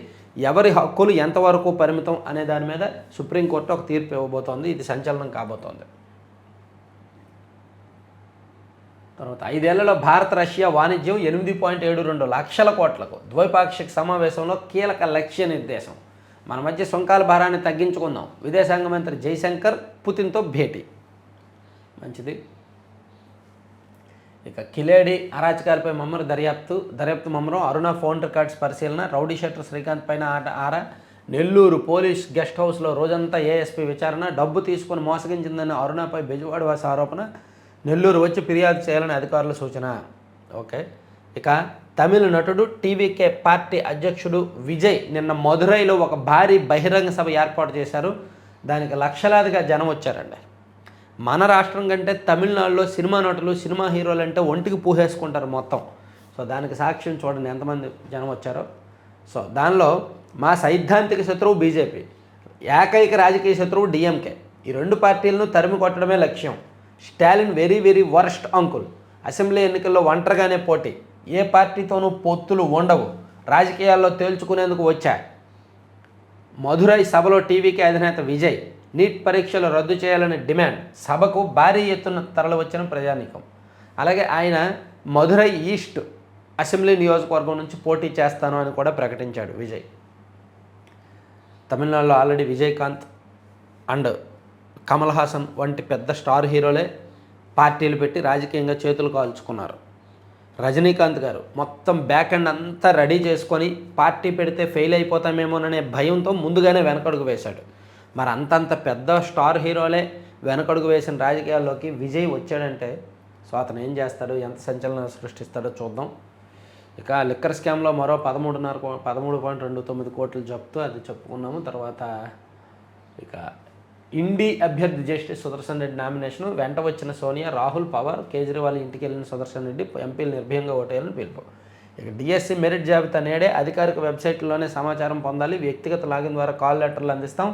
ఎవరి హక్కులు ఎంతవరకు పరిమితం అనే దాని మీద సుప్రీంకోర్టు ఒక తీర్పు ఇవ్వబోతోంది. ఇది సంచలనం కాబోతోంది. తర్వాత 5 ఏళ్లలో భారత రష్యా వాణిజ్యం 8.72 లక్షల కోట్లకు. ద్వైపాక్షిక సమావేశంలో కీలక లక్ష్య నిర్దేశం. మన మధ్య సుంకాల భారాన్ని తగ్గించుకుందాం. విదేశాంగ మంత్రి జైశంకర్ పుతిన్తో భేటీ. మంచిది. ఇక కిలేడి అరాచకాలపై దర్యాప్తు ముమ్మరం. అరుణ ఫోన్ రికార్డ్స్ పరిశీలన. రౌడీ షట్టర్ శ్రీకాంత్ పైన ఆరా. నెల్లూరు పోలీస్ గెస్ట్ హౌస్లో రోజంతా ఏఎస్పీ విచారణ. డబ్బు తీసుకుని మోసగించిందని అరుణపై బెజవాడవాసి ఆరోపణ. నెల్లూరు వచ్చి ఫిర్యాదు చేయాలని అధికారుల సూచన. ఓకే. ఇక తమిళ నటుడు టీవీకే పార్టీ అధ్యక్షుడు విజయ్ నిన్న మదురైలో ఒక భారీ బహిరంగ సభ ఏర్పాటు చేశారు. దానికి లక్షలాదిగా జనం వచ్చారండి. మన రాష్ట్రం కంటే తమిళనాడులో సినిమా నటులు, సినిమా హీరోలు అంటే ఒంటికి పూసేసుకుంటారు మొత్తం. సో దానికి సాక్ష్యం చూడండి ఎంతమంది జనం వచ్చారో. సో దానిలో మా సైద్ధాంతిక శత్రువు బీజేపీ, ఏకైక రాజకీయ శత్రువు డిఎంకే. ఈ రెండు పార్టీలను తరిమి కొట్టడమే లక్ష్యం. Stalin very very worst uncle. Assembly ఎన్నికల్లో ఒంటరిగానే పోటీ, ఏ పార్టీతోనూ పొత్తులు ఉండవు, రాజకీయాల్లో తేల్చుకునేందుకు వచ్చా. మధురై సభలో టీవీకే అధినేత విజయ్ నీట్ పరీక్షలు రద్దు చేయాలని డిమాండ్. సభకు భారీ ఎత్తున తరలి వచ్చిన ప్రజానీకం. అలాగే ఆయన మధురై ఈస్ట్ అసెంబ్లీ నియోజకవర్గం నుంచి పోటీ చేస్తాను అని కూడా ప్రకటించాడు విజయ్. తమిళనాడులో ఆల్రెడీ విజయకాంత్ అండ్ కమల్ హాసన్ వంటి పెద్ద స్టార్ హీరోలే పార్టీలు పెట్టి రాజకీయంగా చేతులు కాల్చుకున్నారు. రజనీకాంత్ గారు మొత్తం బ్యాక్ ఎండ్ అంతా రెడీ చేసుకొని పార్టీ పెడితే ఫెయిల్ అయిపోతామేమోననే భయంతో ముందుగానే వెనకడుగు వేశాడు. మరి అంతంత పెద్ద స్టార్ హీరోలే వెనకడుగు వేసిన రాజకీయాల్లోకి విజయ్ వచ్చాడంటే సో అతను ఏం చేస్తాడు, ఎంత సంచలనం సృష్టిస్తాడో చూద్దాం. ఇక లిక్కర్ స్కామ్లో మరో 13.29 కోట్లు జప్తు, అది చెప్పుకున్నాము. తర్వాత ఇక ఇండి అభ్యర్థి జస్టిస్ సుదర్శన్ రెడ్డి నామినేషను. వెంట వచ్చిన సోనియా, రాహుల్, పవార్, కేజ్రీవాల్ ఇంటికి వెళ్ళిన సుదర్శన్ రెడ్డి ఎంపీలు నిర్భయంగా ఓటేయాలని పిలుపు. ఇక డిఎస్సి మెరిట్ జాబితా నేడే. అధికారిక వెబ్సైట్లోనే సమాచారం పొందాలి. వ్యక్తిగత లాగిన్ ద్వారా కాల్ లెటర్లు అందిస్తాం.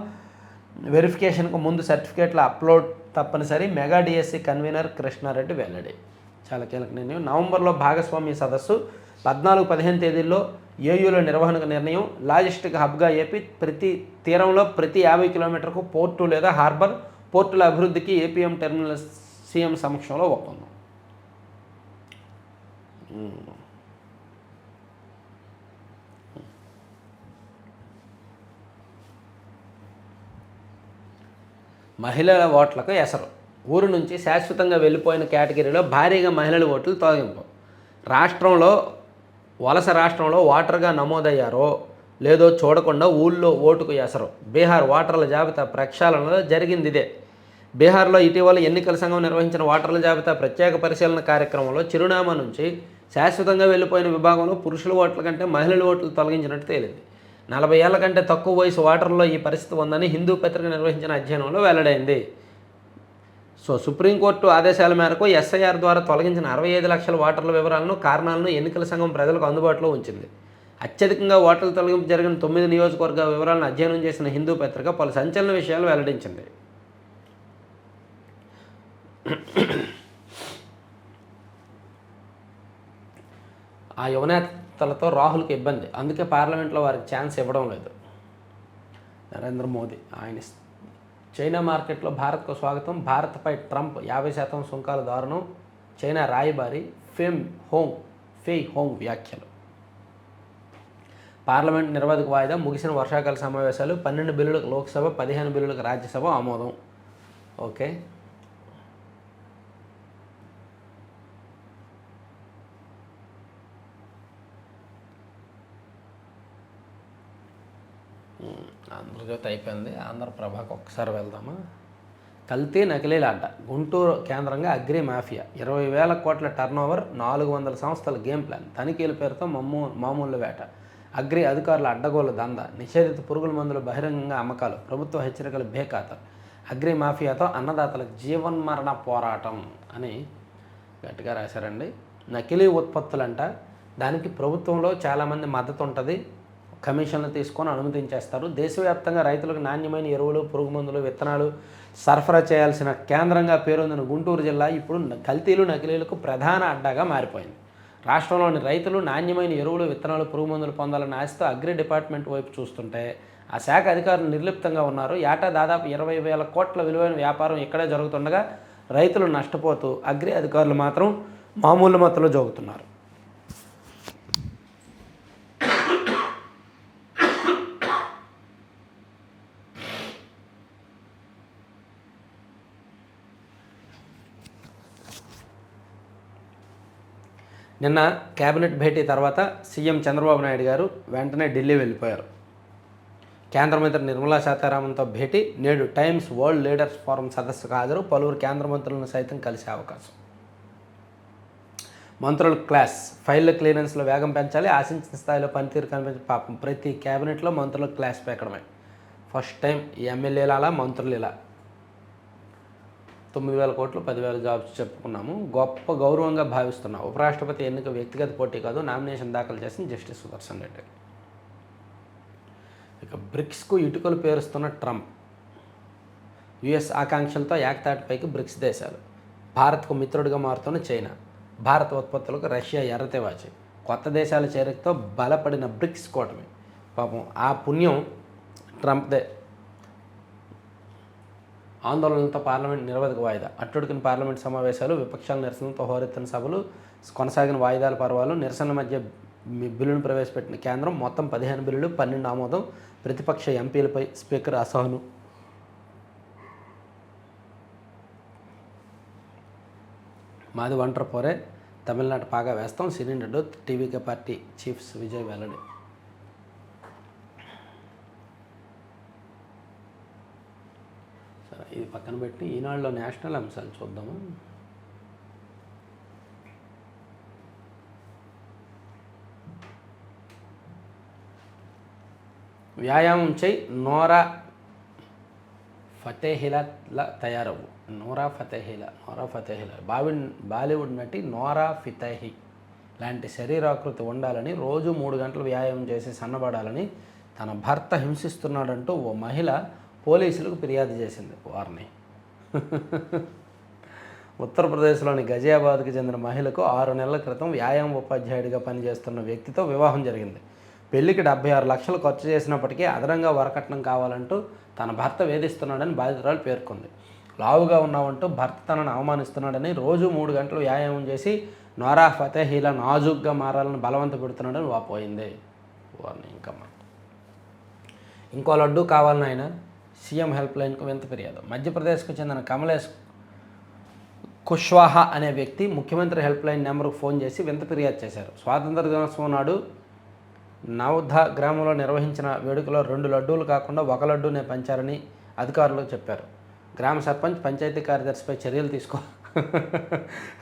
వెరిఫికేషన్కు ముందు సర్టిఫికేట్ల అప్లోడ్ తప్పనిసరి. మెగా డిఎస్సి కన్వీనర్ కృష్ణారెడ్డి వెల్లడి. చాలా కీలక నిర్ణయం. నవంబర్లో భాగస్వామ్య సదస్సు. 14-15 తేదీల్లో ఏయూలో నిర్వహణకు నిర్ణయం. లాజిస్టిక్ హబ్గా ఏపీ. ప్రతి తీరంలో ప్రతి 50 కిలోమీటర్కు పోర్టు లేదా హార్బర్. పోర్టుల అభివృద్ధికి ఏపీఎం టెర్మినల్ సీఎం సమక్షంలో ఒప్పందం. మహిళల ఓట్లకు ఎసరు. ఊరు నుంచి శాశ్వతంగా వెళ్ళిపోయిన కేటగిరీలో భారీగా మహిళల ఓట్లు తొలగింపు. వలస రాష్ట్రంలో ఓటర్గా నమోదయ్యారో లేదో చూడకుండా ఊళ్ళో ఓటుకు ఎసరు. బీహార్ ఓటర్ల జాబితా ప్రక్షాళనలో జరిగింది ఇదే. బీహార్లో ఇటీవల ఎన్నికల సంఘం నిర్వహించిన ఓటర్ల జాబితా ప్రత్యేక పరిశీలన కార్యక్రమంలో చిరునామా నుంచి శాశ్వతంగా వెళ్ళిపోయిన విభాగంలో పురుషుల ఓట్ల కంటే మహిళల ఓట్లు తొలగించినట్టు తేలింది. 40 ఏళ్ల కంటే తక్కువ వయసు ఓటర్లలో ఈ పరిస్థితి ఉందని హిందూ పత్రిక నిర్వహించిన అధ్యయనంలో వెల్లడైంది. సో సుప్రీంకోర్టు ఆదేశాల మేరకు ఎస్ఐఆర్ ద్వారా తొలగించిన 65 లక్షల ఓటర్ల వివరాలను, కారణాలను ఎన్నికల సంఘం ప్రజలకు అందుబాటులో ఉంచింది. అత్యధికంగా ఓటర్ల తొలగింపు జరిగిన 9 నియోజకవర్గ వివరాలను అధ్యయనం చేసిన హిందూ పత్రిక పలు సంచలన విషయాలు వెల్లడించింది. ఆ యువనేతలతో రాహుల్కి ఇబ్బంది, అందుకే పార్లమెంట్లో వారికి ఛాన్స్ ఇవ్వడం లేదు. నరేంద్ర మోదీ చైనా మార్కెట్లో భారత్కు స్వాగతం, భారత్పై ట్రంప్ 50% సుంకాల దారుణం, చైనా రాయబారి ఫెయ్ హోంగ్ వ్యాఖ్యలు. పార్లమెంట్ నిరవధిక వాయిదా, ముగిసిన వర్షాకాల సమావేశాలు, 12 బిల్లులకు లోక్సభ, 15 బిల్లులకు రాజ్యసభ ఆమోదం. ఓకే, ఆంధ్రజ్యోతి అయిపోయింది. ఆంధ్రప్రభకు ఒకసారి వెళ్దామా. కల్తీ నకిలీల అడ్డ, గుంటూరు కేంద్రంగా అగ్రి మాఫియా, 20,000 కోట్ల టర్నోవర్, 400 సంస్థల గేమ్ ప్లాన్, తనిఖీల పేరుతో మామూలు వేట, అగ్రి అధికారుల అడ్డగోలు దంద, నిషేధిత పురుగుల మందులు బహిరంగంగా అమ్మకాలు, ప్రభుత్వ హెచ్చరికలు బేఖాతరు, అగ్రి మాఫియాతో అన్నదాతల జీవన్మరణ పోరాటం అని గట్టిగా రాశారండి. నకిలీ ఉత్పత్తులంట, దానికి ప్రభుత్వంలో చాలామంది మద్దతు ఉంటుంది, కమిషన్లు తీసుకొని అనుమతించేస్తారు. దేశవ్యాప్తంగా రైతులకు నాణ్యమైన ఎరువులు, పురుగు మందులు, విత్తనాలు సరఫరా చేయాల్సిన కేంద్రంగా పేరొందిన గుంటూరు జిల్లా ఇప్పుడు కల్తీలు, నకిలీలకు ప్రధాన అడ్డాగా మారిపోయింది. రాష్ట్రంలోని రైతులు నాణ్యమైన ఎరువులు, విత్తనాలు, పురుగు మందులు పొందాలన్న ఆశతో అగ్రి డిపార్ట్మెంట్ వైపు చూస్తుంటే ఆ శాఖ అధికారులు నిర్లిప్తంగా ఉన్నారు. ఏటా దాదాపు 20,000 కోట్ల విలువైన వ్యాపారం ఇక్కడే జరుగుతుండగా రైతులు నష్టపోతూ అగ్రి అధికారులు మాత్రం మామూలు మత్తులో జోగుతున్నారు. నిన్న కేబినెట్ భేటీ తర్వాత సీఎం చంద్రబాబు నాయుడు గారు వెంటనే ఢిల్లీ వెళ్ళిపోయారు. కేంద్ర మంత్రి నిర్మలా సీతారామన్తో భేటీ, నేడు టైమ్స్ వరల్డ్ లీడర్స్ ఫోరం సదస్సుకు హాజరు, పలువురు కేంద్ర మంత్రులను సైతం కలిసే అవకాశం. మంత్రుల క్లాస్, ఫైళ్ల క్లియరెన్స్లో వేగం పెంచాలి, ఆశించిన స్థాయిలో పనితీరు కనిపించే పాపం ప్రతి కేబినెట్లో మంత్రుల క్లాస్ పెక్కడమే ఫస్ట్ టైం. ఎమ్మెల్యేలు అలా, మంత్రులు ఇలా. 9,000 కోట్లు, 10,000 జాబ్స్ చెప్పుకున్నాము, గొప్ప గౌరవంగా భావిస్తున్నాం. ఉపరాష్ట్రపతి ఎన్నిక వ్యక్తిగత పోటీ కాదు, నామినేషన్ దాఖలు చేసిన జస్టిస్ సుదర్శన్ రెడ్డి. ఇక బ్రిక్స్కు ఇటుకలు పేరుస్తున్న ట్రంప్, యుఎస్ ఆకాంక్షలతో ఏకతాటిపైకి బ్రిక్స్ దేశాలు, భారత్కు మిత్రుడిగా మారుతున్న చైనా, భారత ఉత్పత్తులకు రష్యా ఎర్రతివాచి, కొత్త దేశాల చేరికతో బలపడిన బ్రిక్స్ కూటమి. పాపం ఆ పుణ్యం ట్రంప్దే. ఆందోళనలతో పార్లమెంట్ నిరవధిక వాయిదా, అట్టుడికిన పార్లమెంట్ సమావేశాలు, విపక్షాల నిరసనలతో హోరెత్తిన సభలు, కొనసాగిన వాయిదాల పర్వాలు, నిరసనల మధ్య బిల్లును ప్రవేశపెట్టిన కేంద్రం, మొత్తం 15 బిల్లులు, 12 ఆమోదం, ప్రతిపక్ష ఎంపీలపై స్పీకర్ అసహనం. మాది ఒంటరి పోరే, తమిళనాడు పాగా వేస్తాం, సినీ నటుడు టీవీకే పార్టీ చీఫ్స్ విజయ్ వెల్లడి. సరే, ఇది పక్కన పెట్టి ఈనాడులో నేషనల్ అంశాలు చూద్దాము. వ్యాయామం చేయి, నోరా ఫతేహిలా తయారవు. నోరా ఫతేహిలా బాలీవుడ్ నటి నోరా ఫతేహి లాంటి శరీరాకృతి ఉండాలని, రోజు 3 గంటలు వ్యాయామం చేసి సన్నబడాలని తన భర్త హింసిస్తున్నాడంటూ ఓ మహిళ పోలీసులకు ఫిర్యాదు చేసింది. వారిని ఉత్తరప్రదేశ్లోని గజియాబాద్కు చెందిన మహిళకు 6 నెలల క్రితం వ్యాయామ ఉపాధ్యాయుడిగా పనిచేస్తున్న వ్యక్తితో వివాహం జరిగింది. పెళ్లికి 76 లక్షలు ఖర్చు చేసినప్పటికీ అదనంగా వరకట్నం కావాలంటూ తన భర్త వేధిస్తున్నాడని బాధితురాలు పేర్కొంది. లావుగా ఉన్నావంటూ భర్త తనను అవమానిస్తున్నాడని, రోజు 3 గంటలు వ్యాయామం చేసి నోరా ఫతేహిలా నాజుగ్గా మారాలని బలవంత పెడుతున్నాడని వాపోయింది. వారిని ఇంకో లడ్డు కావాలని ఆయన సీఎం హెల్ప్ లైన్కు వింత ఫిర్యాదు. మధ్యప్రదేశ్కు చెందిన కమలేష్ కుష్వాహా అనే వ్యక్తి ముఖ్యమంత్రి హెల్ప్ లైన్ నెంబర్కు ఫోన్ చేసి వింత ఫిర్యాదు చేశారు. స్వాతంత్ర దినోత్సవం నాడు నవధ గ్రామంలో నిర్వహించిన వేడుకలో 2 లడ్డూలు కాకుండా 1 లడ్డూనే పంచారని అధికారులు చెప్పారు. గ్రామ సర్పంచ్ పంచాయతీ కార్యదర్శిపై చర్యలు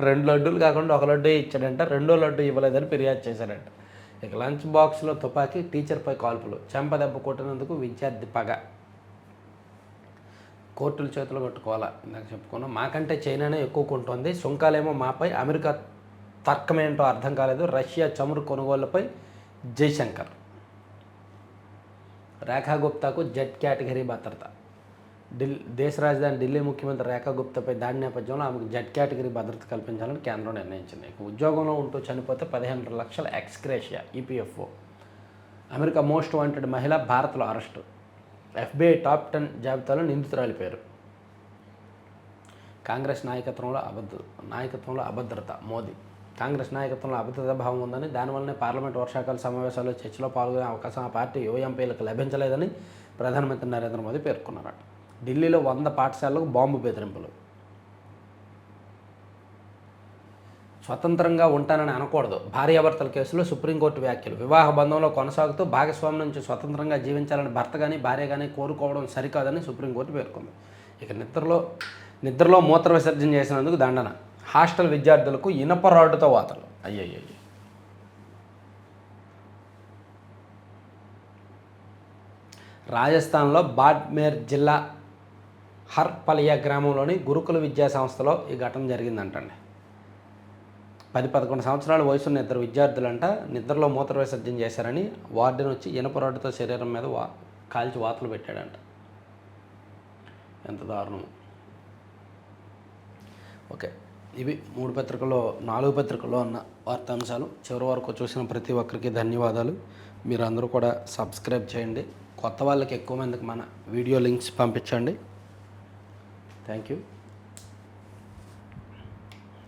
2 లడ్డూలు కాకుండా 1 లడ్డూ ఇచ్చాడంట, 2వ లడ్డూ ఇవ్వలేదని ఫిర్యాదు చేశాడంట. ఇక లంచ్ బాక్స్లో తుపాకీ, టీచర్పై కాల్పులు, చెంపదెబ్బ కొట్టినందుకు విద్యార్థి పగ. కోర్టుల చేతులు కట్టుకోవాలా. ఇందాక చెప్పుకున్నాం, మాకంటే చైనానే ఎక్కువ కొంటుంది, సుంకాలేమో మాపై, అమెరికా తర్కమేంటో అర్థం కాలేదు, రష్యా చమురు కొనుగోళ్లపై జైశంకర్. రేఖా గుప్తాకు జెడ్ కేటగిరీ భద్రత. దేశ రాజధాని ఢిల్లీ ముఖ్యమంత్రి రేఖా గుప్తాపై దాడి నేపథ్యంలో ఆమెకు జెడ్ కేటగిరీ భద్రత కల్పించాలని కేంద్రం నిర్ణయించింది. ఇక ఉద్యోగంలో ఉంటూ చనిపోతే 15 లక్షల ex gratia EPFO. America most wanted మహిళ భారత్లో అరెస్టు. FBI టాప్ 10 జాబితాలో నిందితురాలి పేరు. కాంగ్రెస్ నాయకత్వంలో అభద్రత. మోదీ, కాంగ్రెస్ నాయకత్వంలో అభద్రతా భావం ఉందని, దానివల్లనే పార్లమెంట్ వర్షాకాల సమావేశాల్లో చర్చలో పాల్గొనే అవకాశం ఆ పార్టీ యువ ఎంపీలకు లభించలేదని ప్రధానమంత్రి నరేంద్ర మోదీ పేర్కొన్నారట. ఢిల్లీలో 100 పాఠశాలలకు బాంబు బెదిరింపులు. స్వతంత్రంగా ఉంటానని అనకూడదు, భార్యాభర్తల కేసులో సుప్రీంకోర్టు వ్యాఖ్యలు. వివాహ బంధంలో కొనసాగుతూ భాగస్వామి నుంచి స్వతంత్రంగా జీవించాలని భర్త కానీ భార్య కానీ కోరుకోవడం సరికాదని సుప్రీంకోర్టు పేర్కొంది. ఇక నిద్రలో మూత్ర విసర్జన చేసినందుకు దండన. హాస్టల్ విద్యార్థులకు ఇనప రాడ్డుతో వాతలు. అయ్యయ్యో. రాజస్థాన్లో బాడ్మేర్ జిల్లా హర్పలియా గ్రామంలోని గురుకుల విద్యా సంస్థలో ఈ ఘటన జరిగిందంటండి. 10-11 సంవత్సరాల వయసున్న 2 విద్యార్థులంట నిద్రలో మూత్ర విసర్జన చేశారని వార్డెన్ వచ్చి ఇనప రాడ్డుతో శరీరం మీద కాల్చి వాతలు పెట్టాడంట. ఎంత దారుణం. ఓకే, ఇవి 3 పత్రికల్లో 4 పత్రికల్లో ఉన్న వార్తాంశాలు. చివరి వరకు చూసిన ప్రతి ఒక్కరికి ధన్యవాదాలు. మీరు అందరూ కూడా సబ్స్క్రైబ్ చేయండి. కొత్త వాళ్ళకి ఎక్కువ మందికి మన వీడియో లింక్స్ పంపించండి. Thank you.